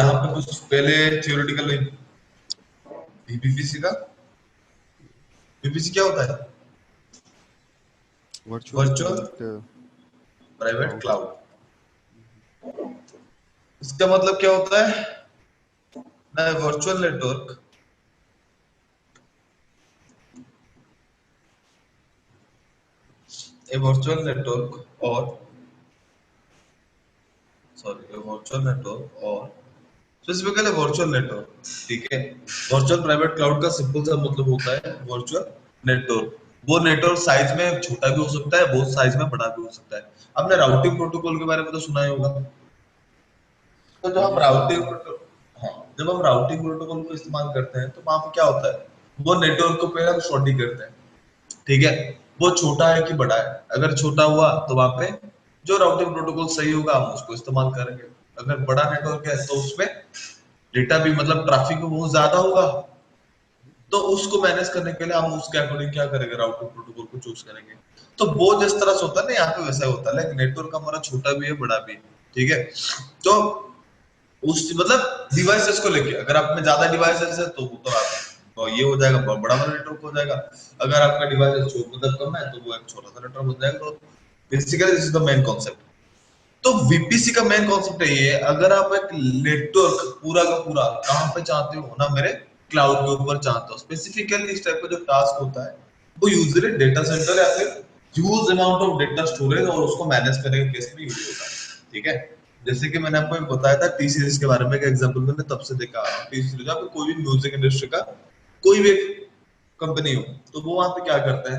यहाँ पे कुछ पहले थियोरेटिकल वीपीसी का वीपीसी क्या होता है? Virtual virtual private private cloud. Cloud. इसका मतलब क्या होता है? वर्चुअल नेटवर्क ए वर्चुअल नेटवर्क और वर्चुअल नेटवर्क और स्पेसिफिकली वर्चुअल नेटवर्क, ठीक है। वर्चुअल प्राइवेट क्लाउड का सिंपल सा मतलब होता है वर्चुअल नेटवर्क। वो नेटवर्क साइज में छोटा भी हो सकता है, बहुत साइज में बड़ा भी हो सकता है। आपने राउटिंग प्रोटोकॉल के बारे में तो सुना ही होगा। तो जब हाँ हम जी, सुना राउटिंग है। हाँ, जब हम राउटिंग प्रोटोकॉल को इस्तेमाल करते हैं तो वहां पे क्या होता है, वो नेटवर्क को पहले हम शॉर्टिंग करते हैं, ठीक है। वो छोटा है कि बड़ा है, अगर छोटा हुआ तो वहां पे जो राउटिंग प्रोटोकॉल सही होगा हम उसको इस्तेमाल करेंगे। अगर बड़ा नेटवर्क है तो उसमें डेटा भी मतलब ट्रैफिक भी बहुत ज्यादा होगा, तो उसको मैनेज करने के लिए हम उसके अकॉर्डिंग क्या करेंगे, राउटिंग प्रोटोकॉल को चूज करेंगे। तो वो जिस तरह से होता है ना, यहाँ पे वैसा होता है, लाइक नेटवर्क हमारा छोटा भी है बड़ा भी है, ठीक है। तो उस मतलब डिवाइसेस को लेके अगर आप में ज्यादा डिवाइसेस है तो वो तो आप तो ये हो जाएगा, बड़ा वाला नेटवर्क हो जाएगा। अगर आपका डिवाइस मतलब कम है तो वो एक छोटा सा नेटवर्क हो जाएगा। तो basically this is the main concept. तो वीपीसी का मेन कॉन्सेप्ट है ये, अगर आप एक नेटवर्क पूरा का पूरा कहाँ पे चाहते हो ना, मेरे क्लाउड के ऊपर चाहते हो, स्पेसिफिकली इस टाइप का जो टास्क होता है वो यूजुअली डेटा सेंटर या फिर huge amount of data storage और उसको मैनेज करने के केस में यूज होता है, ठीक है। जैसे कि मैंने आपको एक बताया था टी सीरीज के बारे में, एक एग्जांपल मैंने तब से देखा। टी सीरीज आप कोई भी म्यूजिक इंडस्ट्री का कोई भी कंपनी हो, तो वो वहां पे क्या करता है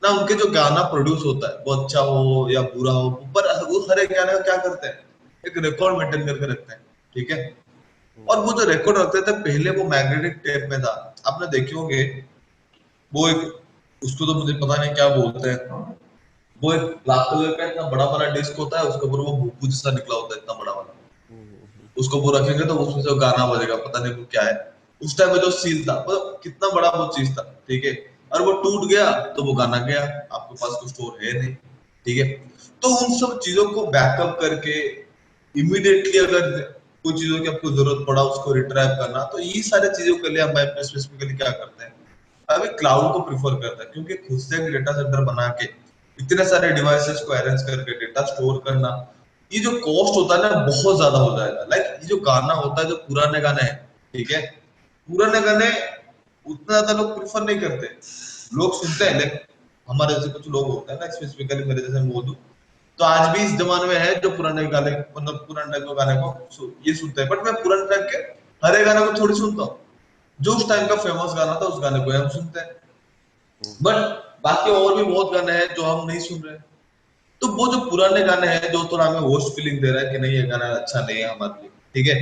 ना, उनके जो गाना प्रोड्यूस होता है वो अच्छा हो या बुरा हो, पर वो हर एक गाने का क्या करते हैं, एक रिकॉर्ड मेंटेन करके रखते हैं, ठीक है। और वो जो रिकॉर्ड रखते थे पहले वो मैग्नेटिक टेप में था, आपने देखे होंगे। वो एक उसको तो मुझे पता नहीं क्या बोलते हैं, वो एक ब्लैक कलर का इतना बड़ा वाला डिस्क होता है, उसके ऊपर वो भूकू जैसा निकला होता है इतना बड़ा वाला। उसको वो रखेंगे तो उसमें से गाना बजेगा, पता नहीं वो क्या है। उस टाइम में जो सील था मतलब कितना बड़ा वो चीज था, ठीक है। और वो टूट गया तो वो गाना गया, आपके पास कुछ स्टोर है नहीं, ठीक है। तो उन सब चीजों को बैकअप करके इमीडिएटली अगर कोई चीजों की आपको जरूरत पड़ा उसको रिट्राइव करना, तो ये सारी चीजों के लिए हम स्पेसिफिकली क्या करते हैं, अभी क्लाउड को प्रिफर करता है। क्योंकि खुद से एक डेटा सेंटर बना के इतने सारे डिवाइसेस को अरेंज करके डेटा स्टोर करना, ये जो कॉस्ट होता है ना बहुत ज्यादा हो जाएगा। लाइक ये जो गाना होता है, जो पुराने गाने हैं, ठीक है, पुराने गाने उतना ज्यादा लोग प्रिफर नहीं करते। लोग सुनते हैं, लाइक हमारे जैसे कुछ लोग होते हैं ना, स्पेसिफिकली मेरे जैसे मैं बोलूं, तो आज भी इस जमाने में है जो पुराने गाने मतलब पुराने टाइप के गाने को ये सुनते हैं। बट मैं पुराने टाइप के हरे गाने को थोड़ी सुनता हूँ, जो उस टाइम का फेमस गाना था उस गाने को हम सुनते हैं। बट बाकी और भी बहुत गाने हैं जो हम नहीं सुन रहे। तो वो जो पुराने गाने हैं जो थोड़ा हमें होस्ट फीलिंग दे रहा है कि नहीं ये गाना अच्छा नहीं है हमारे लिए, ठीक है,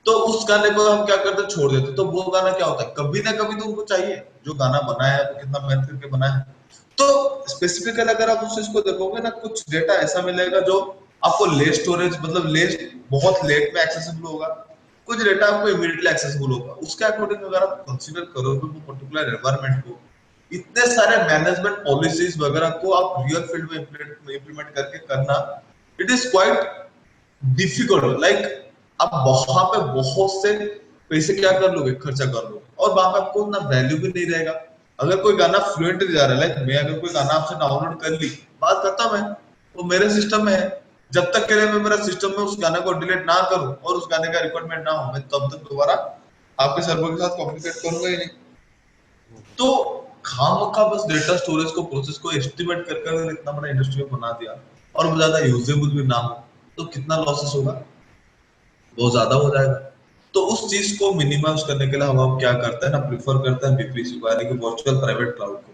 तो उस गाने को हम क्या करते हैं, छोड़ देते। तो वो गाना क्या होता है, कभी ना कभी तो उनको चाहिए, जो गाना बनाया है वो कितना मेहनत करके बनाया है। तो स्पेसिफिकली अगर आप उस चीज को देखोगे ना, कुछ डेटा ऐसा मिलेगा जो आपको लेट स्टोरेज मतलब लेट बहुत लेट में एक्सेसिबल होगा, कुछ डेटा आपको इमीडिएटली एक्सेसिबल होगा। उसके अकॉर्डिंग अगर आप कंसीडर करोगे वो पर्टिकुलर एनवायरनमेंट को, इतने सारे मैनेजमेंट पॉलिसीज वगैरह को आप रियल फील्ड में इम्प्लीमेंट करके करना, it is quite difficult. Like आप वहां पे बहुत से पैसे क्या कर लोगे, खर्चा कर लोगे, और वहां पे आपको उतना वैल्यू भी नहीं रहेगा। अगर कोई गाना फ्लुएंटली जा रहा है, लाइक मैं अगर कोई गाना आपसे डाउनलोड कर ली, बात खत्म है, वो मेरे सिस्टम में है। जब तक के लिए मैं मेरा सिस्टम में उस गाने को डिलीट ना करूं और उस गाने का रिक्वायरमेंट ना हो, मैं तब तक दोबारा आपके सर्वर के साथ कम्युनिकेट करूंगा ही नहीं। तो खामखा बस डेटा स्टोरेज को प्रोसेस को एस्टिमेट करके अगर इतना बड़ा इंडस्ट्री बना दिया और वो ज्यादा यूजेबल भी ना हो, तो कितना लॉसेस होगा, बहुत ज्यादा हो जाएगा। तो उस चीज को मिनिमाइज करने के लिए हम क्या करते हैं ना, प्रिफर करते हैं वीपीसी को, यानी कि वर्चुअल प्राइवेट क्लाउड को,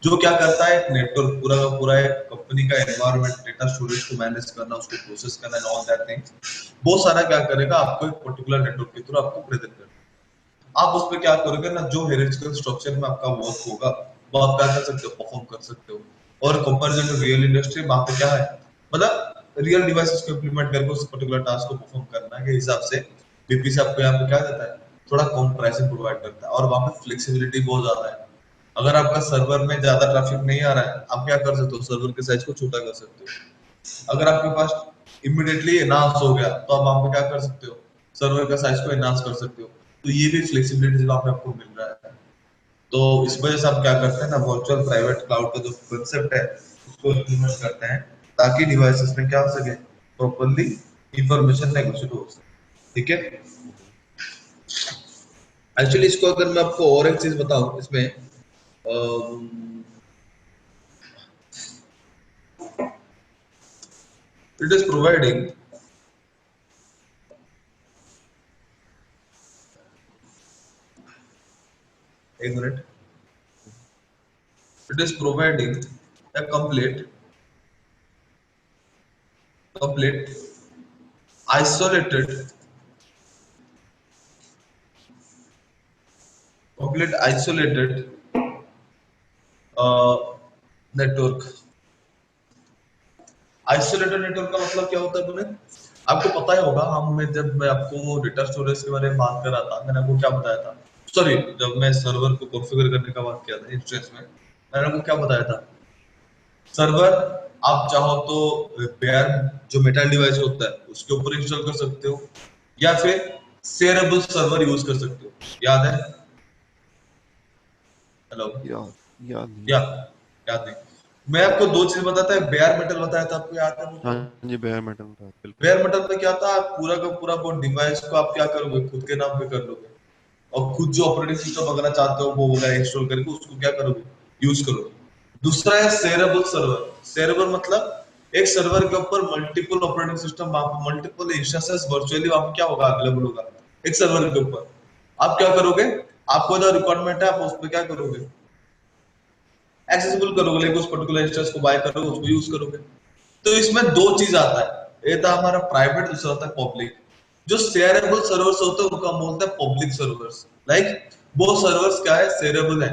जो क्या करता है एक नेटवर्क पूरा का पूरा एक कंपनी का एनवायरनमेंट डेटा स्टोरेज को मैनेज करना, उसको प्रोसेस करना एंड ऑल दैट थिंग्स, वो सारा क्या करेगा, आपको एक पर्टिकुलर नेटवर्क के थ्रू आपको प्रेजेंट करना। आप उस पर क्या करोगे ना, जो हेरिस्टिकल स्ट्रक्चर में आपका वर्क होगा वो आप क्या कर सकते हो, परफॉर्म कर सकते हो। और कंपैरिजन टू रियल इंडस्ट्री वहां पे क्या है, मतलब रियल डिवाइसेस को इंप्लीमेंट करके उस पर्टिकुलर टास्क को परफॉर्म करना के हिसाब से बीपीसी आपको यहाँ पे क्या देता है, थोड़ा कम प्राइसिंग प्रोवाइड करता है, और वहां पे फ्लेक्सिबिलिटी बहुत ज्यादा है। अगर आपका सर्वर में ज्यादा ट्रैफिक नहीं आ रहा है, आप क्या कर सकते हो, सर्वर के साइज को छोटा कर सकते हो। अगर आपके पास इमिडिएटली एनहांस हो गया तो आप वहां पे क्या कर सकते हो, सर्वर का साइज को एनहांस कर सकते हो। तो ये भी फ्लेक्सिबिलिटी वहां पे आपको मिल रहा है। तो इस वजह से आप क्या करते हैं ना, वर्चुअल प्राइवेट क्लाउड का जो कंसेप्ट है उसको इम्प्लीमेंट करते हैं, ताकि डिवाइसेस में क्या हो सके, प्रॉपरली इंफॉर्मेशन नेगोशिएट हो सके। ठीक है। एक्चुअली इसको अगर मैं आपको और एक चीज बताऊं इसमें, इट इज प्रोवाइडिंग, एक minute, it is providing a complete isolated complete isolated network. Isolated network का मतलब क्या होता है तुम्हें, आपको पता ही होगा। जब मैं आपको डेटा स्टोरेज के बारे में बात कर रहा था, मैंने आपको क्या बताया था, सॉरी, जब मैं सर्वर को कॉन्फ़िगर करने का बात किया था इंस्टेंस में, मैंने आपको क्या बताया था, सर्वर आप चाहो तो बेयर जो मेटल डिवाइस होता है उसके ऊपर इंस्टॉल कर सकते हो, या फिर शेयरेबल सर्वर यूज कर सकते हो। याद है? हेलो? याद याद नहीं या है। याद नहीं? मैं आपको दो चीज बताता है, बेयर मेटल बताया था, आपको याद है वो हाँ तो? जी, बेयर मेटल था बिल्कुल। बेयर मेटल में क्या था, पूरा का पूरा वो डिवाइस को आप क्या करोगे, खुद के नाम पे कर लोगे, और खुद जो ऑपरेटिंग सिस्टम वगैरह चाहते हो वो वगैरह इंस्टॉल करके उसको क्या करोगे, यूज करोगे। दूसरा है शेयरेबल सर्वर। शेयरेबल मतलब एक सर्वर के ऊपर multiple operating system, multiple instances virtually वहां पे क्या होगा, अवेलेबल होगा एक सर्वर के ऊपर। आप क्या करोगे, आपको जो रिक्वायरमेंट है आप उस पर क्या करोगे, एक्सेसिबल करोगे, लाइक उस पर्टिकुलर इंस्टेंस को बाय करोगे, उसको यूज करोगे। तो इसमें दो चीज आता है, एक था हमारा प्राइवेट, दूसरा होता है पब्लिक। जो शेयरेबल सर्वर्स होते हैं उनको हम बोलते हैं पब्लिक सर्वर्स। लाइक वो सर्वर्स क्या है, शेयरेबल है,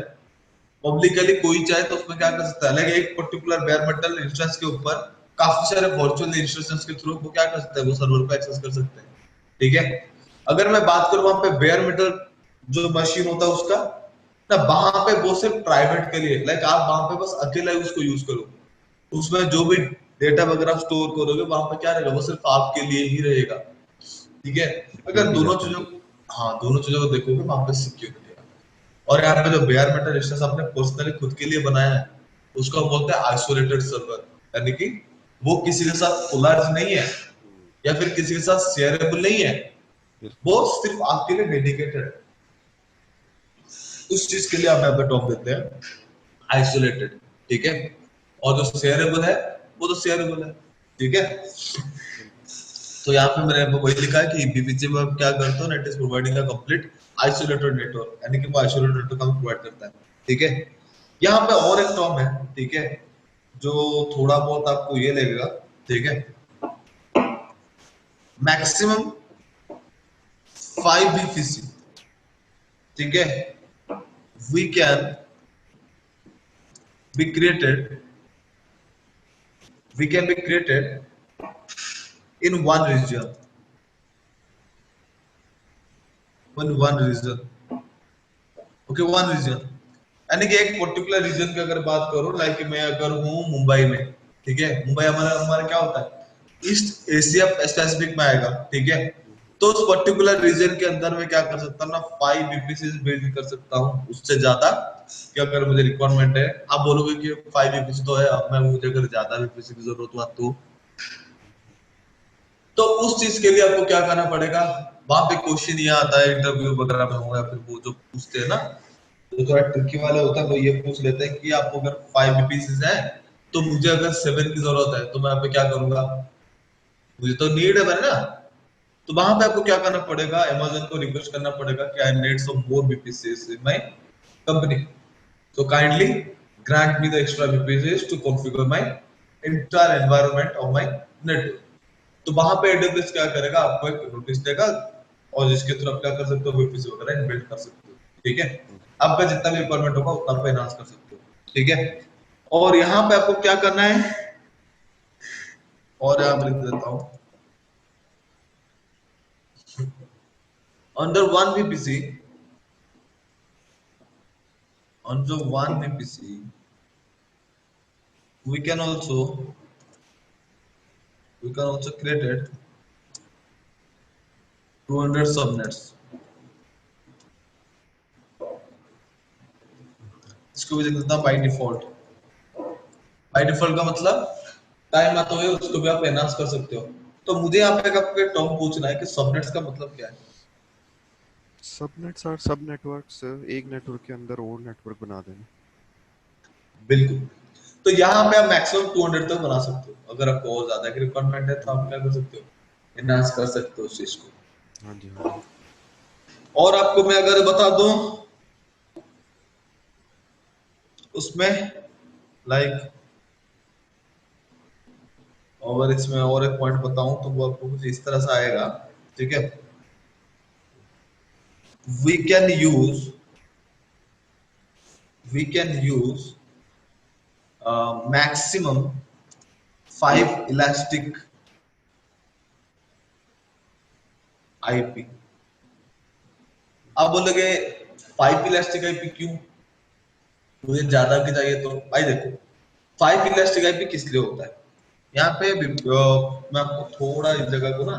पब्लिकली कोई चाहे तो उसमें क्या कर सकता है, लाइक एक पर्टिकुलर बेयर मेटल इंस्टेंस के ऊपर काफी सारे वर्चुअल इंस्टेंसेस के थ्रू वो क्या कर सकता है, वो सर्वर को एक्सेस कर सकते हैं। ठीक है। अगर मैं बात करूं वहां पे बेयर मेटल जो मशीन होता है उसका, ना वहां पे वो सिर्फ प्राइवेट के लिए, लाइक आप वहां पे बस अकेला ही उसको यूज करो, उसमें जो भी डेटा वगैरह स्टोर करोगे वहां पे क्या रहेगा, वो सिर्फ आपके लिए ही रहेगा। ठीक है। अगर सिक्योरिटी दोनों ज्यादा है। चीजों, हाँ दोनों चीजों को देखोगे वहां पे सिक्योरिटी है। और यहाँ पे जो बेयर मेटल इंस्टेंस आपने पर्सनली खुद के लिए बनाया है उसको हम बोलते हैं आइसोलेटेड सर्वर, यानी कि वो किसी के साथ कोलैब्स नहीं है हम्म, या फिर किसी के साथ शेयरेबल नहीं है, बिल्कुल। वो सिर्फ आपके लिए डेडिकेटेड है। उस चीज के लिए हम यहाँ पे टर्म देते हैं आइसोलेटेड। ठीक है। और जो शेयरेबल है वो तो शेयरेबल है। ठीक है। बिल्कुल। तो यहाँ पे मैंने वही लिखा है कि बीपीसी में आप क्या करते हो, net is providing a complete isolated network, यानी कि वो आइसोलेटेड नेटवर्क हमें प्रोवाइड करता है। ठीक है। यहाँ पे और एक टर्म है, ठीक है, जो थोड़ा बहुत आपको ये लगेगा। ठीक है। Maximum 5 VPC. ठीक है। We can be created, we can be created in one region, one region. Okay, one region, यानी कि एक पर्टिकुलर रीजन की अगर बात करूं, लाइक मैं अगर हूं मुंबई में, ठीक है, मुंबई हमारा हमारा क्या होता है, ईस्ट एशिया पैसिफिक में आएगा। ठीक है। तो उस पर्टिकुलर रीजन के अंदर में क्या कर सकता हूँ ना, 5 बीपीसी बिल्ड कर सकता हूँ, उससे ज्यादा कि अगर मुझे रिक्वायरमेंट है। आप बोलोगे कि 5 बीपीसी तो है, अब मैं मुझे अगर ज्यादा बीपीसी की जरूरत हुआ तो उस चीज के लिए आपको क्या करना पड़ेगा, वहां पे क्वेश्चन ये आता है इंटरव्यू वगैरह में हो, या फिर वो जो पूछते हैं ना, तो थोड़ा ट्रिकी वाला होता है, वो ये पूछ लेते हैं कि आपको अगर 5 बीपीसीज है तो मुझे अगर 7 की जरूरत है तो मैं यहाँ पे क्या करूंगा, मुझे तो नीड है ना। तो वहां पे आपको क्या करना पड़ेगा, अमेजन को रिक्वेस्ट करना पड़ेगा कि I need some more VPCs in my company, so kindly grant me the extra VPCs to configure my entire environment of my network। तो वहां पे AWS क्या करेगा, आपको एक नोटिस देगा, और जिसके थ्रू आप क्या कर सकते हो, VPC वगैरह बिल्ड कर सकते हो। ठीक है। आपका जितना भी रिक्वायरमेंट होगा उतना आप एनहांस कर सकते हो। ठीक है। और यहाँ पे आपको क्या करना है, और यहाँ मैं लिख देता हूँ, under one VPC, under one VPC we can also we can also create 200 subnets, इसको भी देख लेता हूँ बाई डिफॉल्ट। बाई डिफॉल्ट का मतलब टाइम आता है, उसको भी आप एनहांस कर सकते हो। तो मुझे यहाँ पे आपके टर्म पूछना है कि सबनेट्स का मतलब क्या है। सबनेट्स और सब नेटवर्क्स, एक नेटवर्क के अंदर और नेटवर्क बना देना। बिल्कुल। तो यहाँ पे आप मैक्सिमम 200 तक बना सकते हो। अगर आपको और ज्यादा की रिक्वायरमेंट है तो आप क्या कर सकते हो, एनहांस कर सकते हो उस चीज को। हाँ जी, हाँ जी। और आपको मैं अगर बता दूं उसमें, लाइक अगर इसमें और एक पॉइंट बताऊं तो वो आपको कुछ इस तरह से आएगा। ठीक है, we can use we can use maximum 5 elastic IP. आप बोलोगे 5 इलास्टिक आईपी क्यों, मुझे ज्यादा की चाहिए? तो भाई देखो, 5 इलास्टिक आईपी किस लिए होता है। यहाँ पे मैं आपको थोड़ा इस जगह को ना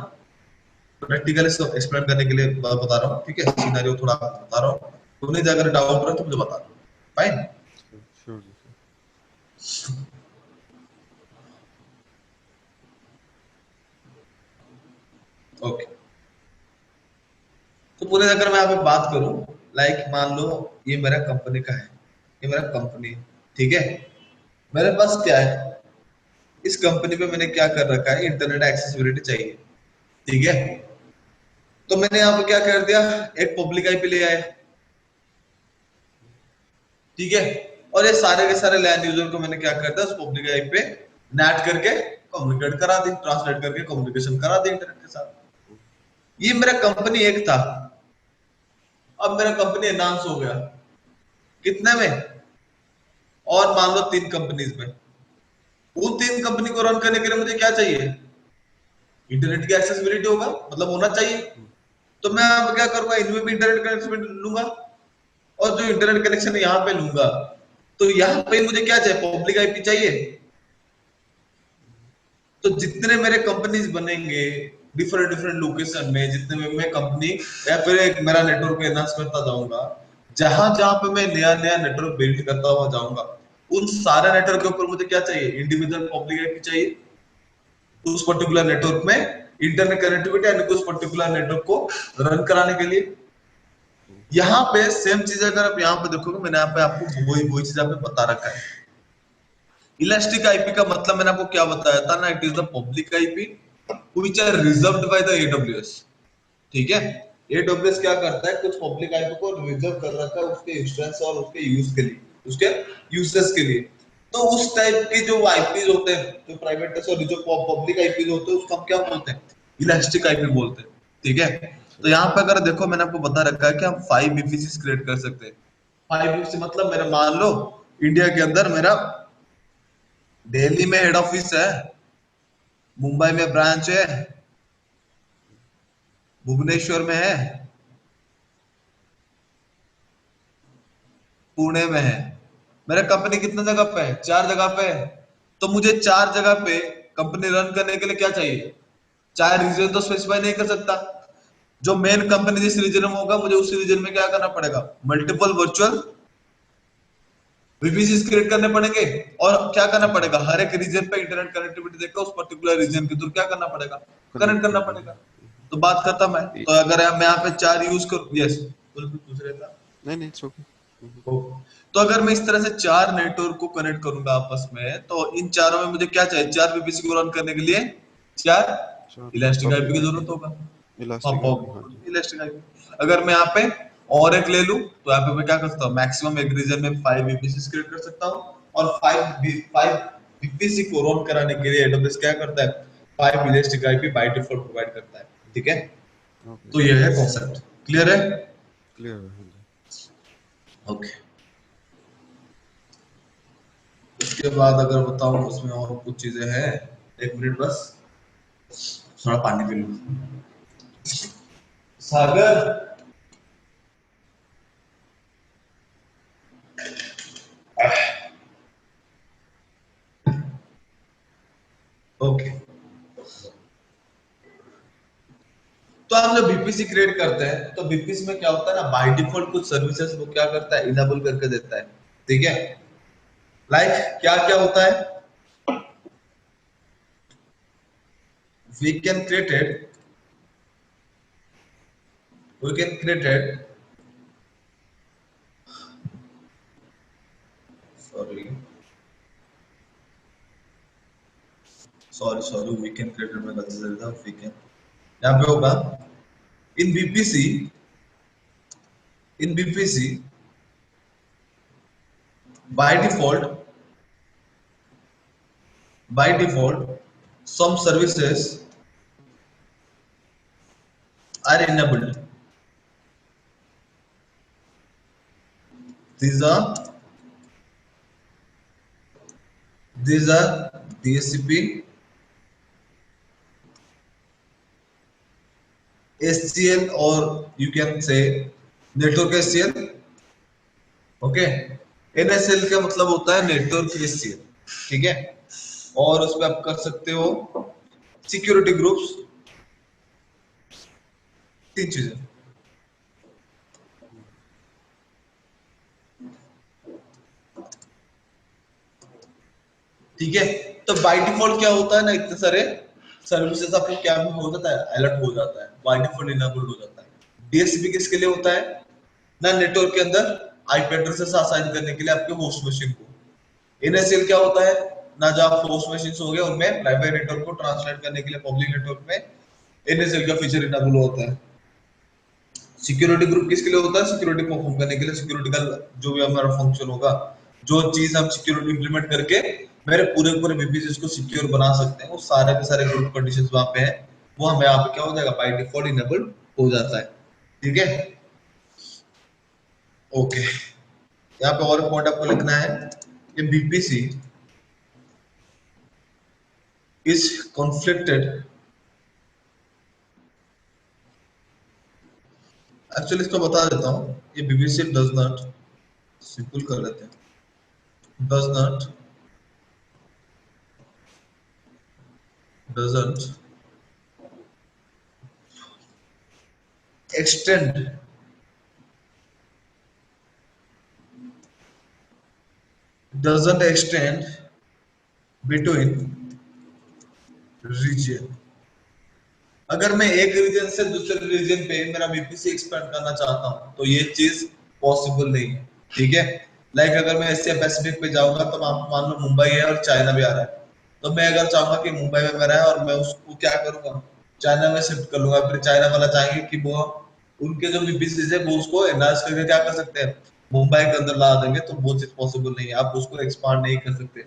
प्रैक्टिकली इसको एक्सप्लेन करने के लिए बता रहा हूँ। ठीक है, सिनेरियो थोड़ा बता रहा हूँ, तो नहीं अगर डाउट रहे तो मुझे बता दो। फाइन। श्योर जी, सर। ओके, तो पूरे अगर मैं यहाँ पे बात करूं, लाइक मान लो ये मेरा कंपनी का है, ये मेरा कंपनी है। ठीक है, मेरे पास क्या है, इस कंपनी पे मैंने क्या कर रखा है, इंटरनेट एक्सेसिबिलिटी चाहिए। ठीक है, तो मैंने यहाँ पे क्या कर दिया, एक पब्लिक आईपी ले आया। ठीक है, और ये सारे के सारे लैंड यूजर को मैंने क्या कर दिया, उस पब्लिक आईपी पे नेट करके कम्युनिकेट करा दी, ट्रांसलेट करके कम्युनिकेशन करा दी इंटरनेट के साथ। ये मेरा कंपनी एक था, अब मेरा कंपनी एनहांस हो गया। कितने में, और मान लो 3 कंपनीज में। उन 3 कंपनी को रन करने के लिए मुझे क्या चाहिए, इंटरनेट की एक्सेसिबिलिटी होगा, मतलब होना चाहिए। तो मैं अब क्या करूंगा, इनमें भी इंटरनेट कनेक्शन लूंगा, और जो इंटरनेट कनेक्शन यहाँ पे लूंगा, तो यहाँ पे मुझे क्या चाहिए, पब्लिक आईपी चाहिए। तो जितने मेरे कंपनीज बनेंगे डिफरेंट डिफरेंट लोकेशन में, जितने में मैं कंपनी या फिर एक मेरा नेटवर्क एनहांस करता जाऊंगा, जहां जहां पे मैं नया नया नेटवर्क बिल्ड करता हुआ जाऊंगा, उन सारे नेटवर्क के ऊपर मुझे क्या चाहिए, इंडिविजुअल पब्लिक आईपी चाहिए। उस पर्टिकुलर नेटवर्क में इंटरनेट कनेक्टिविटी यानी कि उस पर्टिकुलर नेटवर्क को रन कराने के लिए। यहाँ पे सेम चीज अगर आप यहाँ पे देखोगे, मैंने यहाँ पे आपको वही वही चीज यहाँ पे बता रखा है। इलास्टिक आईपी का मतलब मैंने आपको क्या बताया था ना, it is the public IP which are reserved by the AWS. ठीक है, एडब्ल्यूएस क्या करता है, कुछ पब्लिक आईपी को रिजर्व कर रखा है उसके इंस्टेंस और उसके यूज के लिए, उसके यूजेस के लिए। तो उस टाइप के जो आईपीज होते हैं, जो प्राइवेट और जो पब्लिक आईपीज होते हैं, उसको हम क्या बोलते हैं, इलास्टिक आईपी बोलते हैं। ठीक है, तो यहाँ पे अगर देखो मैंने आपको बता रखा है कि हम 5 ईपीसी क्रिएट कर सकते हैं। 5 ईपीसी मतलब मेरा मान लो इंडिया के अंदर मेरा दिल्ली में हेड ऑफिस है, मुंबई में ब्रांच है, भुवनेश्वर में है, पुणे में है। मेरा कंपनी कितने जगह पे है, 4 जगह पे है। तो मुझे 4 जगह पे कंपनी रन करने के लिए क्या चाहिए, 4 रीजन तो स्पेसिफाई नहीं कर सकता। जो मेन कंपनी जिस रीजन में होगा, मुझे उस रीजन में क्या करना पड़ेगा, मल्टीपल वर्चुअल वीपीसी क्रिएट करने पड़ेंगे। और क्या करना अच्छा। पड़ेगा, हर एक रीजन पे इंटरनेट कनेक्टिविटी देखकर उस पर्टिकुलर रीजन के थ्रू क्या करना पड़ेगा, कनेक्ट कनेक्ट करना करना पड़ेगा। है। तो बात खत्म है। ए- तो अगर मैं यहाँ पे 4 यूज करूँ, यस बिल्कुल पूछ रहे था। नहीं नहीं, इट्स ओके। तो अगर मैं इस तरह से 4 नेटवर्क को कनेक्ट करूंगा आपस में, तो इन चारों में मुझे क्या चाहिए, 4 वीपीसी को रन करने के लिए 4 चार इलास्टिक आईपी की पब्लिक आईपी, जरूरत होगा। इलास्टिक आईपी, हाँ जी। Elastic IP. अगर मैं यहाँ पे और एक ले लूं, तो यहाँ पे मैं क्या कर सकता हूँ, मैक्सिमम एक रीजन में 5 वीपीसी क्रिएट कर सकता हूँ। और 5 वीपीसी को रन कराने के लिए एडब्ल्यूएस क्या करता है, 5 elastic IP by default provide करता है। ठीक है, ओके। तो ये है कॉन्सेप्ट, क्लियर है। क्लियर है, हाँ जी। ओके, उसके बाद अगर बताऊं उसमें और कुछ चीजें हैं, 1 मिनट बस, थोड़ा पानी पी लूं। सागर, ओके। तो हमने बीपीसी क्रिएट करते हैं तो बीपीसी में क्या होता है ना, बाय डिफॉल्ट कुछ सर्विसेज वो क्या करता है, इनेबल करके देता है। ठीक है, लाइक क्या क्या होता है, we can created we can created sorry sorry sorry we can created में गलती से था, वी कैन यहाँ पे होगा in VPC, in VPC by default by default some services are enabled. These are these are DHCP, SCL, or you can say network SCL. Okay, NSL का मतलब होता है नेटवर्क SCL। ठीक है, और उस पर आप कर सकते हो सिक्योरिटी ग्रुप्स, तीन चीजें। ठीक है, तो बाय डिफॉल्ट क्या होता है ना, इतने सारे सर्विसेज आपको क्या भी हो जाता है, अलर्ट हो जाता है, बाय डिफॉल्ट इनेबल्ड हो जाता है। डीएचसीपी किसके लिए होता है ना, नेटवर्क के अंदर आईपी एड्रेसेस असाइन करने के लिए आपके होस्ट मशीन को। एनएसएल क्या होता है ना, जब आप होस्ट मशीन हो गए उनमें प्राइवेट नेटवर्क को ट्रांसलेट करने के लिए पब्लिक नेटवर्क में एनएसएल का फीचर इनेबल होता है। सिक्योरिटी ग्रुप किसके लिए होता है, सिक्योरिटी परफॉर्म करने के लिए, सिक्योरिटी का जो भी हमारा फंक्शन होगा, जो चीज हम सिक्योरिटी इंप्लीमेंट करके मेरे पूरे पूरे बीपीसीएस को सिक्योर बना सकते हैं, वो सारे के सारे ग्रुप कंडीशंस वहां पे है, वो हमें यहाँ पे क्या हो जाएगा, बाय डिफॉल्ट इनेबल्ड हो जाता है। ठीक है, ओके, यहाँ पे और पॉइंट आपको लिखना है कि बीपीसी इज कॉन्फ्लिक्टेड, एक्चुअली इसको बता देता हूँ, ये बीबीसी डज नॉट, सिंपल कर लेते हैं, does not doesn't extend doesn't extend between region। अगर मैं एक रीजन से दूसरे रीजन पे मेरा बीपीसी एक्सपेंड करना चाहता हूँ तो ये चीज पॉसिबल नहीं है। ठीक है, लाइक अगर मैं एशिया पैसिफिक पे जाऊंगा तो मान लो मुंबई है और चाइना भी आ रहा है, तो मैं अगर चाहूंगा कि मुंबई में मेरा है और मैं उसको क्या करूंगा, चाइना में शिफ्ट कर लूंगा, फिर चाइना वाला चाहेंगे कि वो उनके जो बीपीसी है वो उसको एनहांस करके क्या कर सकते हैं, मुंबई के अंदर ला देंगे, तो वो चीज पॉसिबल नहीं है, आप उसको एक्सपांड नहीं कर सकते।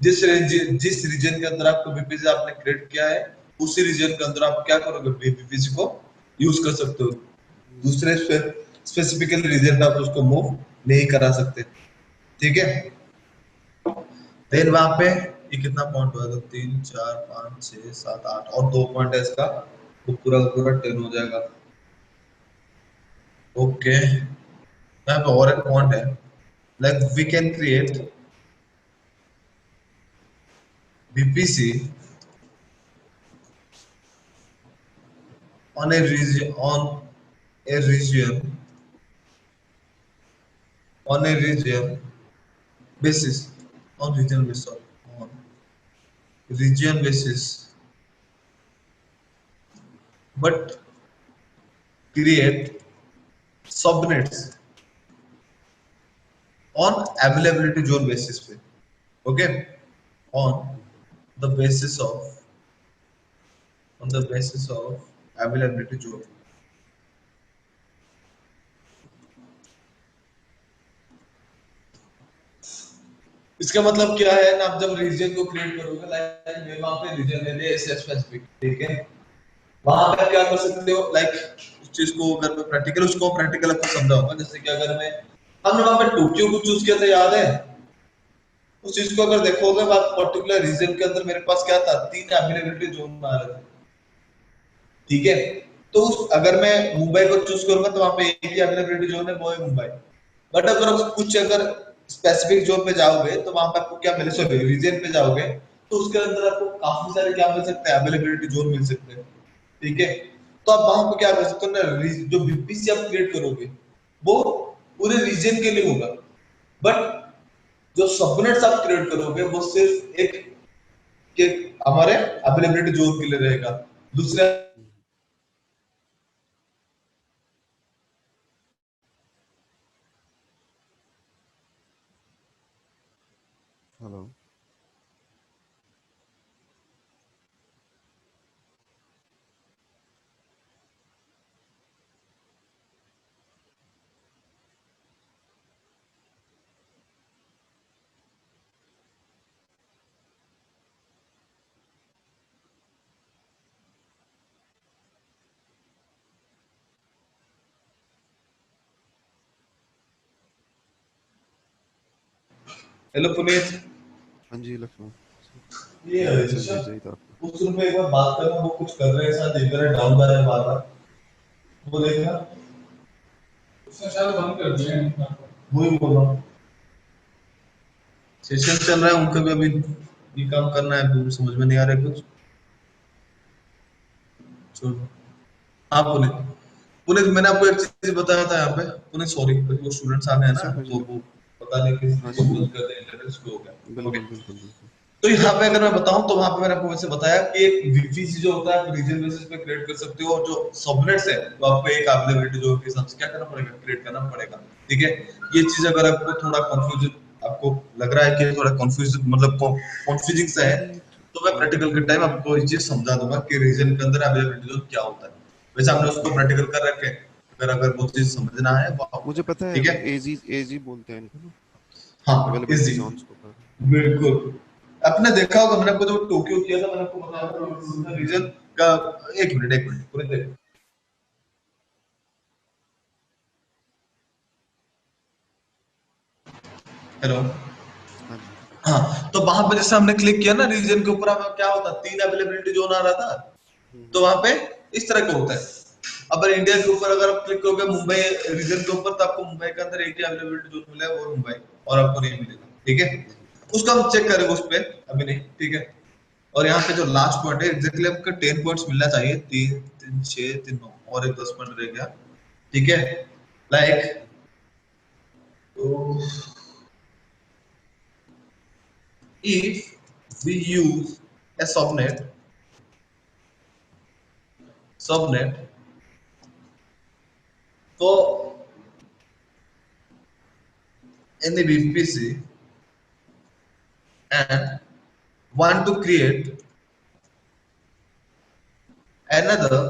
जिस रीजन के अंदर आपको बीपीसी आपने क्रिएट किया है उसी रीजन के अंदर आप क्या करोगे, बीपीसी को यूज कर सकते हो, दूसरे स्पेसिफिकल रीजन पे आप उसको मूव नहीं करा सकते। ठीक है, देन वहां पे ये कितना पॉइंट हुआ था, 3 4 5 6 7 8 और 2 पॉइंट है इसका, तो पूरा का पूरा 10 हो जाएगा। ओके, यहाँ पे और एक पॉइंट है, like we can create VPC on a region on a region basis on region basis sorry, on region basis, but create subnets on availability zone basis पे। okay, on the basis of on the basis of availability zone। इसका मतलब क्या है ना, आप जब reason को create करोगे, लाइक मैं वहां पे रीजन ले लिया एशिया पैसिफिक, ठीक है, वहां पे क्या कर सकते हो, लाइक उस चीज को अगर मैं प्रैक्टिकल उसको प्रैक्टिकल आपको समझाऊंगा, जैसे कि अगर मैं हमने वहां पे टोक्यो को चूज किया था, याद है, उस चीज को अगर देखोगे बात पर्टिकुलर रीजन के अंदर मेरे पास क्या था, 3 अवेलेबिलिटी जोन आ रहे थे। ठीक है, तो अगर मैं मुंबई को चूज करूंगा तो वहां पे एक ही अवेलेबिलिटी जोन है, वो है मुंबई। बट अगर कुछ अगर स्पेसिफिक जोन पे जाओगे तो वहां पे आपको क्या मिले, सॉरी रीजन पे जाओगे तो उसके अंदर आपको काफी सारे क्या मिल सकते हैं, अवेलेबिलिटी जोन मिल सकते हैं। ठीक है, तो आप वहां पे क्या कर सकते हो ना, जो VPC आप क्रिएट करोगे वो पूरे रीजन के लिए होगा, बट जो सबनेट्स आप क्रिएट करोगे वो सिर्फ एक के हमारे अवेलेबिलिटी जोन के लिए रहेगा। दूसरे हेलो। हेलो पुनीत, हाँ जी लखनऊ। ये ये मैसेज ऋषभ, भेजा ही था आपने। उस रूम में एक बार बात करना, वो कुछ कर रहे हैं शायद, इधर डाउन कर रहे हैं बार बार, वो देखना। उसने शायद बंद कर दिया है, वही बोल रहा हूँ। सेशन चल रहा है उनका भी, अभी ये काम करना है, अभी समझ में नहीं आ रहा है कुछ। छोड़ो। हाँ पुनीत, पुनीत मैंने आपको एक चीज बताया था यहाँ पे। पुनीत सॉरी, वो स्टूडेंट्स आ गए हैं इट्स ना, ओके तो जी। वो पता नहीं किस हाँ को जी। यूज कर रहे हैं, इंटरनेट स्लो हो गया। ओके, बिल्कुल बिल्कुल बिल्कुल। तो यहाँ पे अगर मैं बताऊं तो वहां पे मैंने आपको वैसे बताया कि एक VPC जो होता है आप रीजन बेसिस पे क्रिएट कर सकते हो, और जो सबनेट्स है वो आपको एक अवेलेबिलिटी जोन के हिसाब से क्या करना पड़ेगा, क्रिएट करना पड़ेगा। ठीक है, ये चीज अगर आपको थोड़ा कंफ्यूजन आपको लग रहा है कि थोड़ा कंफ्यूज मतलब कंफ्यूजिंग सा है, नहीं तो मैं प्रैक्टिकल के टाइम आपको ये चीज समझा दूंगा कि रीजन के अंदर अवेलेबिलिटी जोन क्या होता है। वैसे हमने उसको प्रैक्टिकल कर रखे हैं, अगर वो चीज समझना है वो आप मुझे करें। पता है। ठीक है, एजी एजी बोलते हैं इनको ना, हाँ अवेलेबिलिटी इजी, जोन्स को पर। बिल्कुल। आपने देखा होगा, मैंने आपको जो टोक्यो किया था, मैंने आपको बताया था रीजन का। एक मिनट पूरे देखो। हेलो। हाँ जी। हाँ, तो वहां पे जैसे हमने क्लिक किया ना रीजन के ऊपर, हमें क्या होता, 3 अवेलेबिलिटी जोन आ रहा था। तो हम्म। वहां पे इस तरह का होता है। अब इंडिया के ऊपर अगर आप क्लिक करोगे मुंबई रीजन के ऊपर, तो आपको मुंबई के अंदर एक ही अवेलेबिलिटी जोन मिलेगा, वो मुंबई, और आपको नहीं मिलेगा। ठीक है, उसका हम चेक करेंगे उस पे, अभी नहीं। ठीक है, और यहाँ पे जो लास्ट पॉइंट है, एग्जैक्टली आपको 10 पॉइंट्स मिलना चाहिए, 3 3 6 3 9, और एक 10 पॉइंट रह गया। ठीक है, like, if we use a subnet for any VPC and want to create another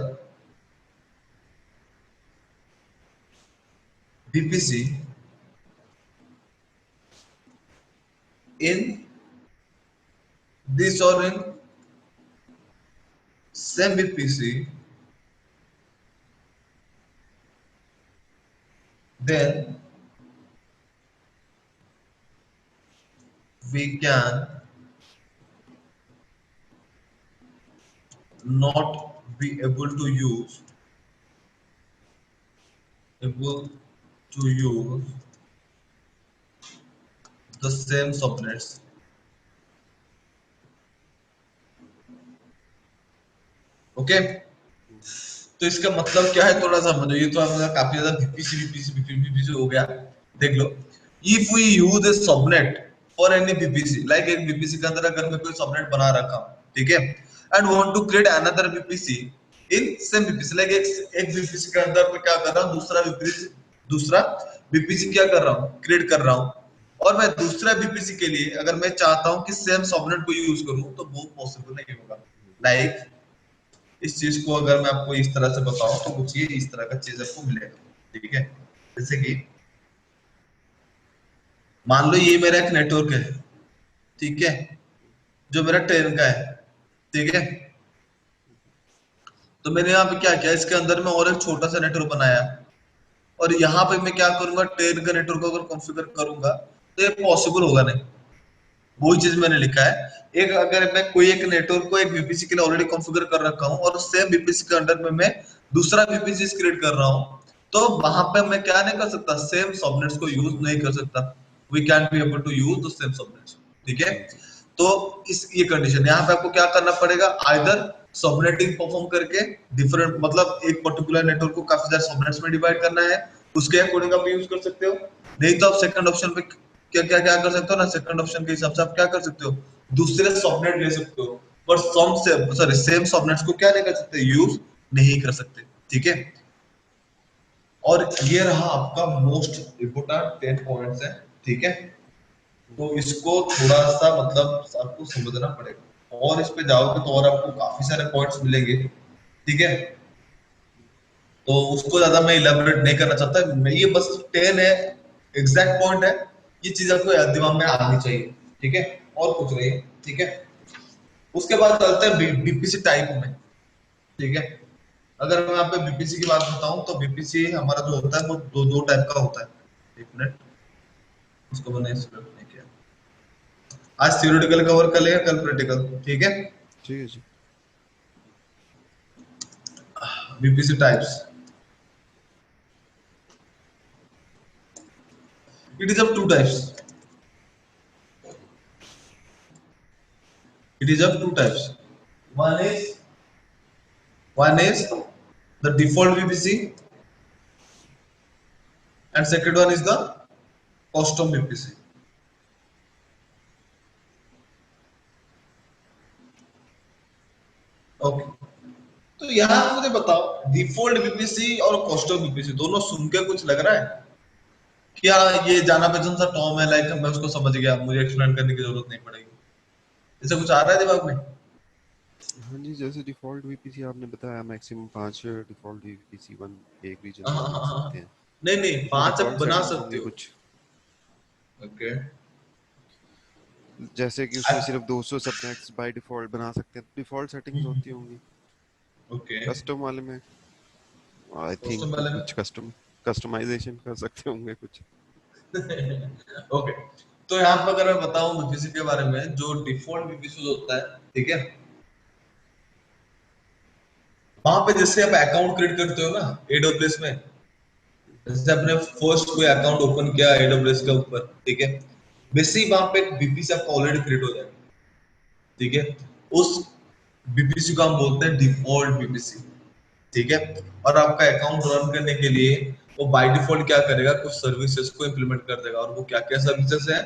VPC in this or in same VPC, then we can not be able to use the same subnets. Okay, तो इसका मतलब क्या है, थोड़ा सा समझो। ये तो आपका काफी ज्यादा VPC हो गया। देख लो, if we use a subnet for any VPC, like एक VPC के अंदर अगर मैं कोई सबनेट बना रखा हूँ, ठीक है, and want to create another VPC in same VPC, like एक VPC के अंदर मैं क्या कर रहा हूँ, दूसरा VPC क्या कर रहा हूँ, क्रिएट कर रहा हूँ। और मैं दूसरा VPC के लिए अगर मैं चाहता हूँ कि सेम सबनेट को यूज करूँ, तो वो पॉसिबल नहीं होगा। लाइक, इस चीज को अगर मैं आपको इस तरह से बताऊं, तो कुछ ये इस तरह का चीज आपको मिलेगा। ठीक है, जैसे कि मान लो ये मेरा एक नेटवर्क है, ठीक है, जो मेरा ट्रेन का है। ठीक है, तो मैंने यहाँ पे क्या किया, इसके अंदर में और एक छोटा सा नेटवर्क बनाया, और यहाँ पे मैं क्या करूंगा, ट्रेन का नेटवर्क अगर कॉन्फ़िगर करूंगा, तो ये पॉसिबल होगा नहीं। वही चीज मैंने लिखा है। एक अगर मैं कोई एक नेटवर्क को एक VPC के लिए ऑलरेडी कॉन्फ़िगर कर रखा हूँ, और सेम VPC के अंडर में मैं दूसरा VPC क्रिएट कर रहा हूँ, तो वहां पे मैं क्या नहीं कर सकता, सेम सबनेट्स को यूज नहीं कर सकता। We can be able to use the same subnets. ठीक है, जी जी। तो इस ये कंडीशन यहाँ पे आपको क्या करना पड़ेगा, आइदर सबनेटिंग परफॉर्म करके डिफरेंट, मतलब एक पर्टिकुलर नेटवर्क को काफी सारे सबनेट्स में डिवाइड करना है, उसके अकॉर्डिंग आप यूज कर सकते हो। नहीं तो आप सेकंड ऑप्शन पे क्या क्या क्या कर सकते हो ना, सेकंड ऑप्शन के हिसाब से आप क्या कर सकते हो, दूसरे सबनेट ले सकते हो, पर सम से सॉरी सेम सबनेट्स को क्या नहीं कर सकते, यूज नहीं कर सकते। ठीक है, और ये रहा आपका मोस्ट इम्पोर्टेंट 10 पॉइंट्स है। ठीक है, तो इसको थोड़ा सा मतलब आपको समझना पड़ेगा, और इस पे जाओगे तो और आपको काफी सारे पॉइंट्स मिलेंगे। ठीक है, तो उसको ज्यादा मैं इलेबोरेट नहीं करना चाहता, मैं ये बस 10 है, एग्जैक्ट पॉइंट है, ये चीज आपको याद दिमाग में आनी चाहिए। ठीक है, और कुछ नहीं है। ठीक है, उसके बाद चलते हैं बीपीसी टाइप में। ठीक है, अगर मैं यहाँ पे बीपीसी की बात बताऊं तो बीपीसी हमारा जो होता है वो दो टाइप का होता है। एक मिनट, उसको मैंने select नहीं किया। आज थ्योरेटिकल कवर कर लेगा, कल प्रैक्टिकल। ठीक है, ठीक है जी। VPC types, it is of two types. It is of two types. One is one is the default VPC, and second one is the custom VPC. Okay, तो यहाँ मुझे बताओ डिफॉल्ट VPC और कस्टम VPC दोनों सुन के कुछ लग रहा है क्या, ये जाना पहचान सा टर्म है, लाइक मैं उसको समझ गया, मुझे एक्सप्लेन करने की जरूरत नहीं पड़ेगी, ऐसा कुछ आ रहा है दिमाग में? हाँ जी, जैसे डिफ़ॉल्ट वीपीसी आपने बताया मैक्सिमम 5 डिफ़ॉल्ट वीपीसी वन एक रीजन हाँ में हाँ बना हाँ हाँ। सकते हैं। नहीं नहीं, उसमें 5 आप डिफ़ॉल्ट बना सेटिंग्स सकते होंगी हो। कुछ, ओके, जैसे कि उसमें सिर्फ 200 सबनेट्स बाय डिफ़ॉल्ट बना सकते हैं, डिफ़ॉल्ट सेटिंग्स होती होंगी। ओके, कस्टम वाले में आई कस्टम थिंक वाले में कुछ कस्टमाइजेशन कर सकते होंगे कुछ। ओके, तो यहाँ पर अगर मैं बताऊं बीपीसी के बारे में, जो डिफॉल्ट बीपीसी होता है, ठीक है, वहां पे जैसे आप अकाउंट क्रिएट करते हो ना एडब्ल्यूएस में, जैसे आपने फर्स्ट कोई अकाउंट ओपन किया एडब्ल्यूएस के ऊपर, ठीक है, वैसे ही वहां पे बीपीसी आपका ऑलरेडी क्रिएट हो जाएगा। ठीक है, उस बीपीसी को हम बोलते हैं डिफॉल्ट बीपीसी। ठीक है, और आपका अकाउंट रन करने के लिए वो बाय डिफॉल्ट क्या करेगा, कुछ सर्विसेज को इंप्लीमेंट कर देगा, और वो क्या क्या सर्विसेज है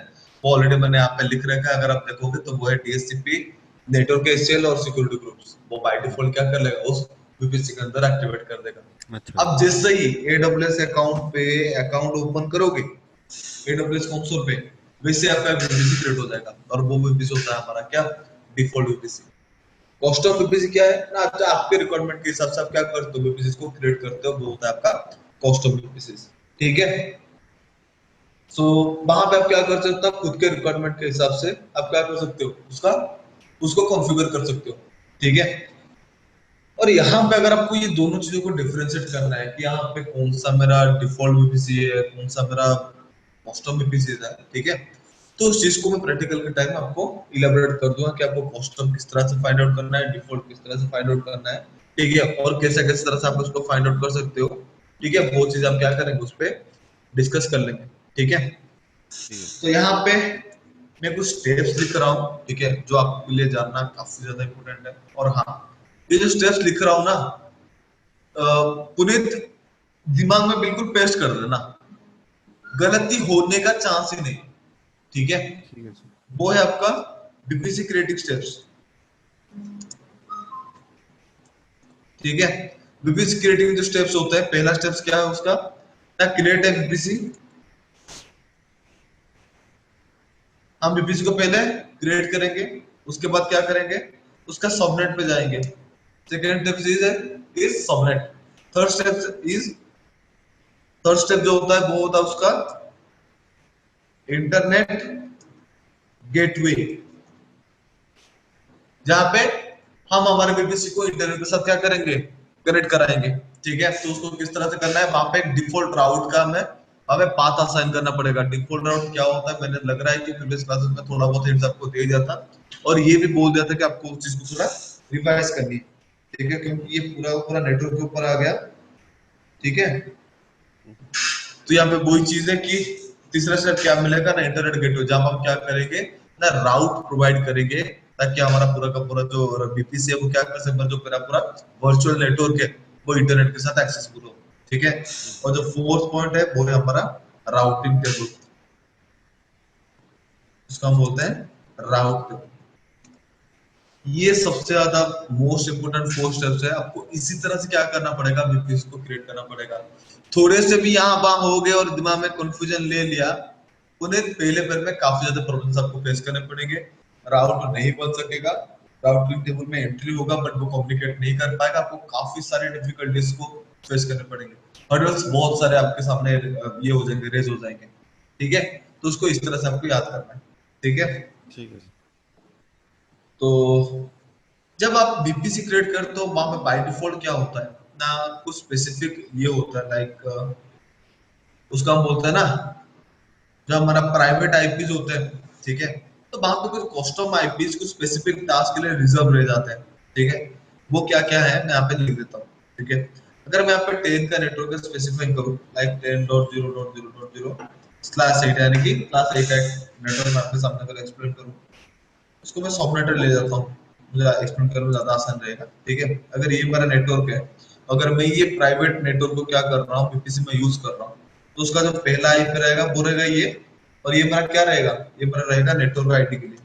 वो ऑलरेडी मैंने यहाँ पे लिख रखा है, अगर आप देखोगे तो वो है डीएचसीपी, नेटवर्क एचसीएल और सिक्योरिटी ग्रुप्स, वो बाय डिफॉल्ट क्या कर लेगा, उस बीपीसी के अंदर एक्टिवेट कर देगा। अच्छा। अब जैसे ही एडब्ल्यूएस अकाउंट पे अकाउंट ओपन करोगे एडब्ल्यूएस कंसोल पे, वैसे आपका बीपीसी क्रिएट हो जाएगा, और वो बीपीसी होता है हमारा क्या, default BPC. Cost of BPC क्या है ना, अच्छा आपके रिक्वायरमेंट के हिसाब से आप क्या करते हो, बीपीसी को क्रिएट करते हो, वो होता है आपका कॉस्ट ऑफ बीपीसी। ठीक है, सो वहां पे आप क्या कर सकते हो, खुद के रिक्वायरमेंट के हिसाब से आप क्या कर सकते हो, उसका उसको कॉन्फ़िगर कर सकते हो। ठीक है, और यहाँ पे अगर आपको ये दोनों चीजों को डिफरेंशिएट करना है कि यहाँ पे कौन सा मेरा डिफॉल्ट बीपीसी है, कौन सा मेरा कस्टम बीपीसी है, ठीक है, तो उस चीज को मैं प्रैक्टिकल के टाइम आपको इलेबोरेट कर दूंगा कि आपको कस्टम किस तरह से फाइंड आउट करना है, डिफॉल्ट किस तरह से फाइंड आउट करना है। ठीक है, और कैसे किस तरह से आप उसको फाइंड आउट कर सकते हो। ठीक है, वो चीज हम क्या करेंगे उस पे डिस्कस कर लेंगे। ठीक है, ठीक है। तो यहाँ पे मैं कुछ स्टेप्स लिख रहा हूँ, ठीक है, जो आपके लिए जानना काफी ज्यादा इंपॉर्टेंट है। और हाँ, ये जो स्टेप्स लिख रहा हूँ ना, पुनीत, दिमाग में बिल्कुल पेस्ट कर देना, गलती होने का चांस ही नहीं। ठीक है, ठीक है सर। वो है आपका बीपीसी क्रिएटिव स्टेप्स। ठीक है, बीपीसी क्रिएटिव जो स्टेप्स होते हैं, पहला स्टेप्स क्या है उसका, ना क्रिएट है बीपीसी, हम बीपीसी को पहले क्रिएट करेंगे, उसके बाद क्या करेंगे, उसका सबनेट पे जाएंगे। Second step is subnet. Third step is third step जो होता है वो होता है उसका इंटरनेट गेटवे, जहां पे हम हमारे बीपीसी को इंटरनेट के साथ क्या करेंगे, कनेक्ट कराएंगे। ठीक है, तो उसको किस तरह से करना है, वहां पे एक डिफॉल्ट राउट का हमें पाथ असाइन करना पड़ेगा। डिफॉल्ट राउट क्या होता है, मैंने लग रहा है कि प्रीवियस क्लासेस में थोड़ा बहुत हिंट्स आपको दे दिया था, और ये भी बोल दिया था कि आपको उस चीज को थोड़ा रिवाइज करनी है। ठीक है, क्योंकि ये पूरा पूरा नेटवर्क के ऊपर आ गया। ठीक है, तो यहाँ पे वही चीज है कि तीसरा स्टेप क्या मिलेगा ना, इंटरनेट गेटवे, जहां हम क्या करेंगे ना, राउट प्रोवाइड करेंगे ताकि हमारा पूरा का पूरा जो बीपीसी है वो क्या कर सके, जो पूरा पूरा वर्चुअल नेटवर्क है वो इंटरनेट के साथ एक्सेसिबल हो। ठीक है। और जो फोर्थ पॉइंट है वो है हमारा राउटिंग टेबल, इसको हम बोलते हैं राउट। ये सबसे ज्यादा मोस्ट इंपोर्टेंट फोर स्टेप्स है। आपको इसी तरह से क्या करना पड़ेगा, बीपीएस को क्रिएट करना पड़ेगा। थोड़े से भी यहाँ वहां हो गए और दिमाग में कंफ्यूजन ले लिया, उन्हें पहले पैर में काफी ज्यादा प्रॉब्लम्स आपको फेस करने पड़ेंगे। राउट नहीं बन सकेगा, राउटिंग टेबल में एंट्री होगा बट वो कम्युनिकेट नहीं कर पाएगा, आपको काफी सारे डिफिकल्टीज को फेस करने पड़ेंगे। हर्डल्स बहुत सारे आपके सामने ये हो जाएंगे, रेज हो जाएंगे। ठीक है। तो उसको इस तरह से आपको याद करना है। ठीक है। ठीक है सर। तो जब आप बीपीसी क्रिएट करते हो वहां पे बाय डिफॉल्ट क्या होता है ना, कुछ स्पेसिफिक ये होता है लाइक उसका हम बोलते हैं ना, जो हमारा प्राइवेट आईपीज होते हैं। ठीक है। तो वहां पे कुछ कस्टम आईपीज कुछ स्पेसिफिक टास्क के लिए रिजर्व रह जाते हैं। ठीक है। वो क्या क्या है मैं यहाँ पे लिख देता हूँ। ठीक है। अगर मैं यहाँ पे 10 का नेटवर्क स्पेसिफाई करूँ लाइक 10.0.0.0 स्लैश 8 यानी कि क्लास 8 नेटवर्क मैं आपके सामने अगर एक्सप्लेन करूँ, इसको मैं सबनेटर ले जाता हूँ, मुझे एक्सप्लेन करने में ज्यादा आसान रहेगा। ठीक है। अगर ये मेरा नेटवर्क है, अगर मैं ये प्राइवेट नेटवर्क को क्या कर रहा हूँ बीपीसी में यूज कर रहा हूँ, तो उसका जो पहला आईपी रहेगा वो रहेगा ये, और ये मेरा क्या रहेगा, ये मेरा रहेगा नेटवर्क आईडी के लिए,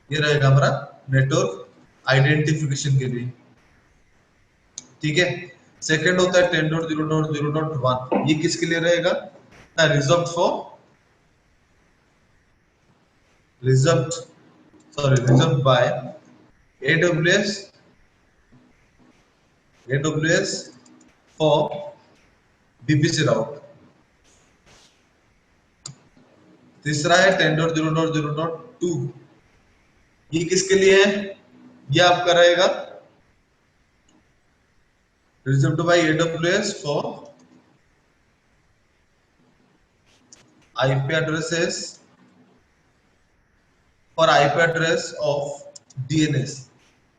ये रहेगा हमारा नेटवर्क आइडेंटिफिकेशन के लिए। ठीक है। सेकंड होता है 10.0.0.1, ये किसके लिए रहेगा ना, reserve for reserve sorry reserve by AWS AWS for VPC route. तीसरा है 10.0.0.2, ये किसके लिए है, ये आपका रहेगा reserved by AWS for IP addresses for IP address of DNS.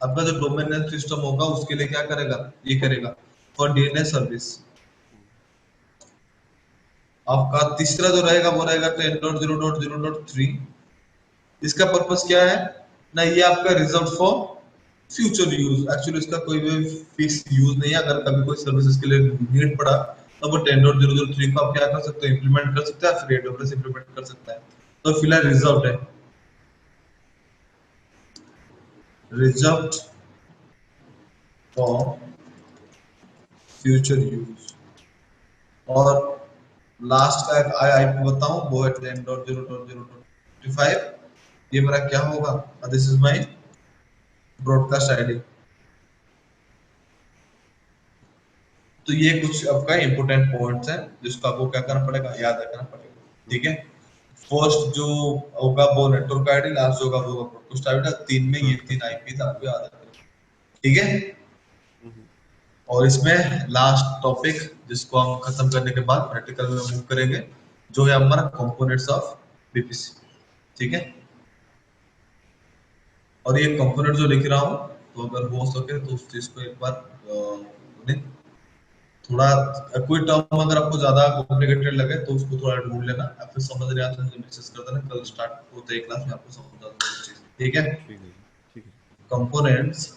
आपका जो डोमेन नेम सिस्टम होगा उसके लिए क्या करेगा, ये करेगा फॉर डीएनएस सर्विस। आपका तीसरा जो रहेगा वो रहेगा 10.0.0.3, इसका पर्पस क्या है ना, ये आपका reserve for future use. Actually इसका कोई भी फिक्स यूज नहीं है, अगर कभी कोई सर्विसेज के लिए नीड पड़ा तो वो 10.0.0.3 को आप क्या कर सकते हो, इंप्लीमेंट कर सकते हैं, फिर एडब्ल्यूएस इंप्लीमेंट कर सकता है। तो फिलहाल रिजर्व है, रिजर्व फॉर फ्यूचर यूज। और लास्ट का एक आईपी बताऊं, वो है 10.0.0.25, ये मेरा क्या होगा, this is my broadcast ID. तो ये कुछ आपका इंपोर्टेंट पॉइंट्स हैं जिसको आपको क्या करना पड़ेगा, याद रखना पड़ेगा। ठीक है। फर्स्ट जो होगा वो नेटवर्क आईडी, लास्ट जो होगा वो ब्रॉडकास्ट आईडी, तीन में ये तीन ब्रॉडकास्ट। आईपी आपको याद रखना। ठीक है। हम्म। और इसमें लास्ट टॉपिक जिसको हम खत्म करने के बाद प्रैक्टिकल में मूव करेंगे, जो है हमारा कंपोनेंट्स ऑफ बीपीसी। ठीक है। और ये कंपोनेंट जो लिख रहा हूँ, तो अगर हो सके तो उस चीज को एक बार नहीं, थोड़ा कोई टर्म अगर आपको ज्यादा कॉम्प्लिकेटेड लगे तो उसको थोड़ा ढूंढ लेना, या फिर समझ नहीं आता तो मैसेज कर देना, कल स्टार्ट होते ही क्लास में आपको समझा दूंगा वो चीज। ठीक है। ठीक है जी। ठीक है। कंपोनेंट्स,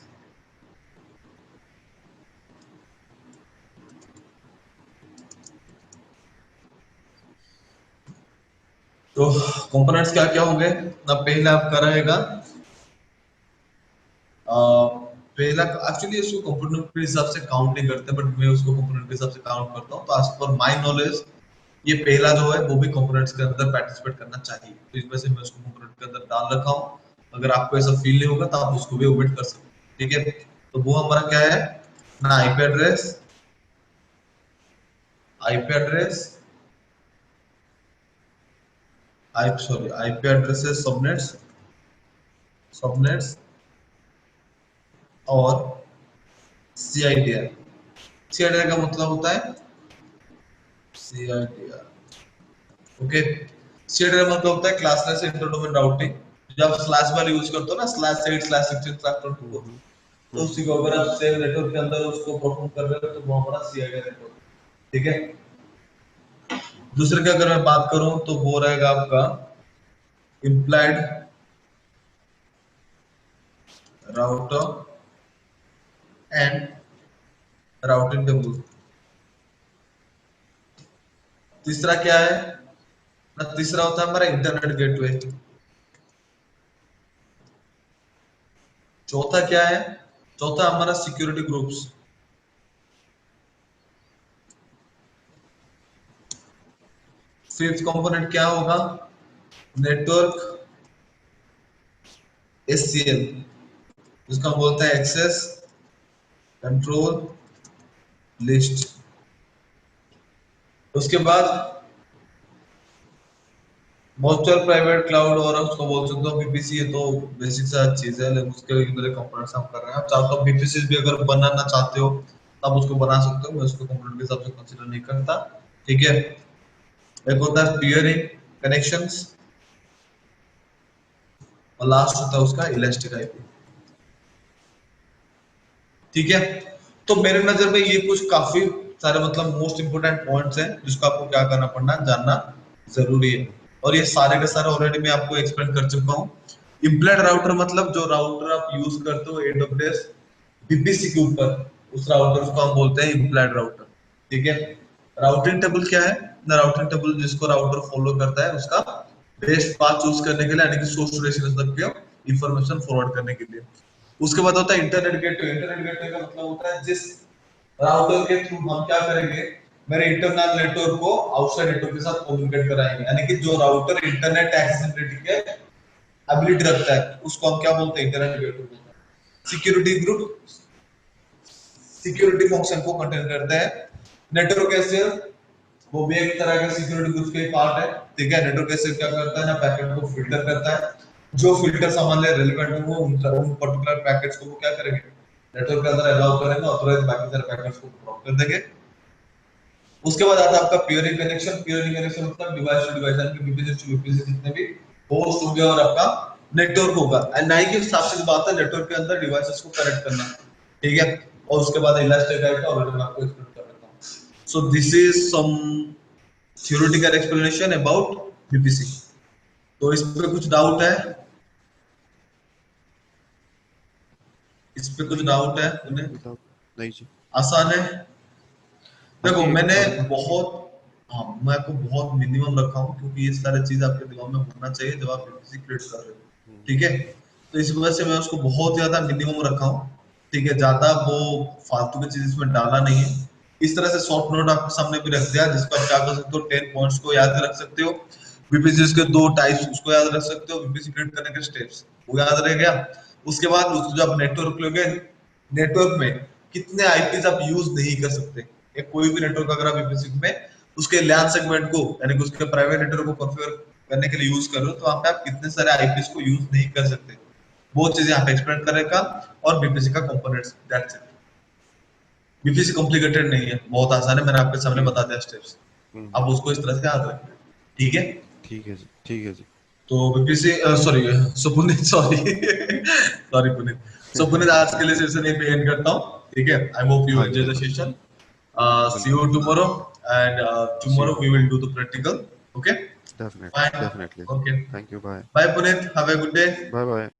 तो कंपोनेंट्स क्या क्या होंगे ना, पहला आपका रहेगा पहला, एक्चुअली इसको कंपोनेंट के हिसाब से काउंट नहीं करते बट मैं उसको कंपोनेंट के हिसाब से काउंट करता हूँ। तो एज पर माय नॉलेज ये पहला जो है वो भी कंपोनेंट्स के अंदर पार्टिसिपेट करना चाहिए, तो इस वजह से मैं उसको कंपोनेंट के अंदर डाल रखा हूँ। अगर आपको ऐसा फील नहीं होगा तो आप उसको भी ओमिट कर सकते हैं। ठीक है। तो वो हमारा क्या है ना, IP address, IP address IP addresses, subnets, subnets और सीआईडीआर। सीआईडीआर का मतलब होता है सीआईडीआर, ओके। सीआईडीआर मतलब होता है क्लासलेस इंटर डोमेन राउटिंग। जब स्लैश वाले यूज करते हो ना, स्लैश 8 स्लैश 16 स्लैश 24, हम्म। तो हम्म। उसी को अगर आप सेम नेटवर्क के अंदर उसको परफॉर्म कर रहे हो तो वो हमारा सीआईडीआर नेटवर्क। ठीक है। दूसरे की अगर मैं बात करूं तो वो रहेगा आपका implied router and routing table. तीसरा क्या है ना, तीसरा होता है हमारा इंटरनेट गेटवे। चौथा क्या है, चौथा हमारा सिक्योरिटी ग्रुप्स। फिफ्थ कंपोनेंट क्या होगा, नेटवर्क एससीएल, जिसको हम बोलते हैं एक्सेस कंट्रोल लिस्ट। उसके बाद वर्चुअल प्राइवेट क्लाउड, और उसको बोल सकते हो बीपीसी। ये तो बेसिक सा चीज है, लेकिन उसके अंदर कंपोनेंट्स हम कर रहे हैं। आप चाहो तो बीपीसी भी अगर बनाना चाहते हो तब उसको बना सकते हो, मैं उसको कंपोनेंट के हिसाब से कंसीडर नहीं करता। ठीक है, एक होता है पियरिंग कनेक्शंस, और लास्ट होता है उसका इलास्टिक आईपी। ठीक है, तो मेरे नजर में ये कुछ काफी सारे मतलब मोस्ट इंपोर्टेंट पॉइंट्स हैं जिसको आपको क्या करना पड़ना, जानना जरूरी है। और ये सारे के सारे ऑलरेडी मैं आपको एक्सप्लेन कर चुका हूँ। इम्प्लाइड राउटर मतलब जो राउटर आप यूज करते हो एडब्ल्यूएस बीपीसी के ऊपर, उस राउटर को हम बोलते हैं इम्प्लाइड राउटर। ठीक है, राउटिंग टेबल क्या है ना, राउटिंग टेबल जिसको राउटर फॉलो करता है उसका बेस्ट पाथ चूज करने के लिए, यानी कि सोर्स टू डेस्टिनेशन तक के इंफॉर्मेशन फॉरवर्ड करने के लिए। उसके बाद होता है इंटरनेट गेटवे। इंटरनेट गेटवे का मतलब होता है जिस राउटर के थ्रू हम क्या करेंगे, मेरे इंटरनल नेटवर्क को आउटसाइड नेटवर्क के साथ कम्युनिकेट कराएंगे। यानी कि जो राउटर इंटरनेट एक्सेसिबिलिटी के एबिलिटी रखता है उसको हम क्या बोलते हैं, इंटरनेट गेटवे बोलते हैं। सिक्योरिटी ग्रुप सिक्योरिटी फंक्शन को कंटेन करते हैं। नेटवर्क एसएल वो भी एक तरह का सिक्योरिटी ग्रुप का पार्ट है। ठीक है, नेटवर्क एसएल क्या करता है ना, पैकेट को फिल्टर करता है। जो फिल्टर सामान ले रेलेवेंट हो उन पर्टिकुलर पैकेट्स को वो क्या करेंगे, नेटवर्क के अंदर अलाउ करेंगे, ऑथराइज बाकी सारे पैकेट्स को ड्रॉप कर देंगे। उसके बाद आता है आपका पियरिंग कनेक्शन। पियरिंग कनेक्शन मतलब डिवाइस टू डिवाइस, यानी कि बीपीसी टू बीपीसी जितने भी होस्ट होंगे और आपका नेटवर्क होगा, एंड नाई की सबसे बात है नेटवर्क के अंदर डिवाइसेस को कनेक्ट करना। ठीक है, और उसके बाद इलास्टिक टाइप का ऑलरेडी मैं आपको एक्सप्लेन कर देता हूं। So this is some theoretical explanation about VPC. तो इस पे कुछ डाउट है, इस पे कुछ नहीं डाउट है उन्हें? विदाउट, नहीं जी। आसान है। हाँ देखो जी, मैंने और बहुत, हाँ मैं आपको बहुत मिनिमम रखा हूँ क्योंकि ये सारी चीज आपके दिमाग में होना चाहिए जब आप बीपीसी क्रिएट कर रहे हो। ठीक है, तो इस वजह से मैं उसको बहुत ज्यादा मिनिमम रखा हूँ। ठीक है, ज्यादा वो फालतू की चीज इसमें डाला नहीं है। इस तरह से शॉर्ट नोट आपके सामने भी रख दिया जिसको आप क्या कर सकते हो, 10 पॉइंट्स को याद रख सकते हो। बीपीसी के दो टाइप्स उसको याद रख सकते हो, बीपीसी क्रिएट करने के स्टेप्स वो याद रह गया। उसके बाद जब नेटवर्क लोगे, नेटवर्क में कितने आईपीज आप यूज नहीं कर सकते। एक कोई भी नेटवर्क अगर आप बीपीसी में उसके लैन सेगमेंट को, यानी कि उसके प्राइवेट नेटवर्क को कॉन्फ़िगर करने के लिए यूज कर रहे हो, तो वहां पे आप कितने सारे आईपीस को यूज नहीं कर सकते, वो चीजें यहाँ पे एक्सप्लेन करेगा। और बीपीसी का components, that's it. BPC complicated नहीं है, बहुत आसान है, मैंने आपके सामने जी। बता दिया स्टेप्स। आप उसको इस तरह से याद रखें। ठीक है, ठीक है जी, ठीक है जी। तो बीपीसी सॉरी सुपुनीत sorry sorry Puneet. So Puneet आज के लिए सेशन यहीं पे एंड करता हूँ। ठीक है, आई होप यू हाँ जी, एंजॉय हाँ द जी, सेशन। See बिल्कुल। you tomorrow, and see tomorrow you, we will do the practical. Okay, definitely, fine. Definitely. Okay, thank you, bye. bye Puneet. Have a good day. Bye bye.